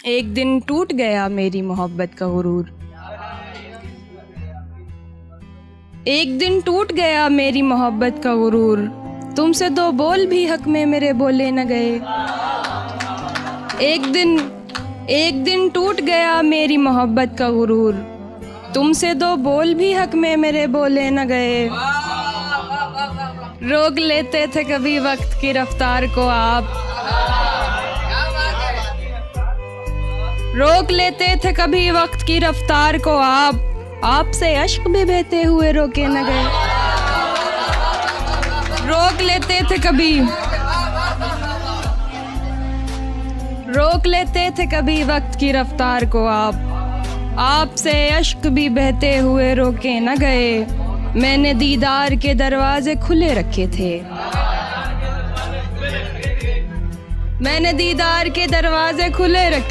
एक दिन टूट गया मेरी मोहब्बत का गुरूर। एक दिन टूट गया मेरी मोहब्बत का गुरूर। तुमसे दो बोल भी हक में मेरे बोले न गए। एक दिन टूट गया मेरी मोहब्बत का गुरूर। तुमसे दो बोल भी हक में मेरे बोले न गए। रोक लेते थे कभी वक्त की रफ्तार को आप। रोक लेते थे कभी वक्त की रफ्तार को आप। आपसे अश्क भी बहते हुए रोके न गए। रोक लेते थे कभी वक्त की रफ्तार को आप। आपसे अश्क भी बहते हुए रोके न गए। मैंने दीदार के दरवाजे खुले रखे थे। मैंने दीदार के दरवाजे खुले रखे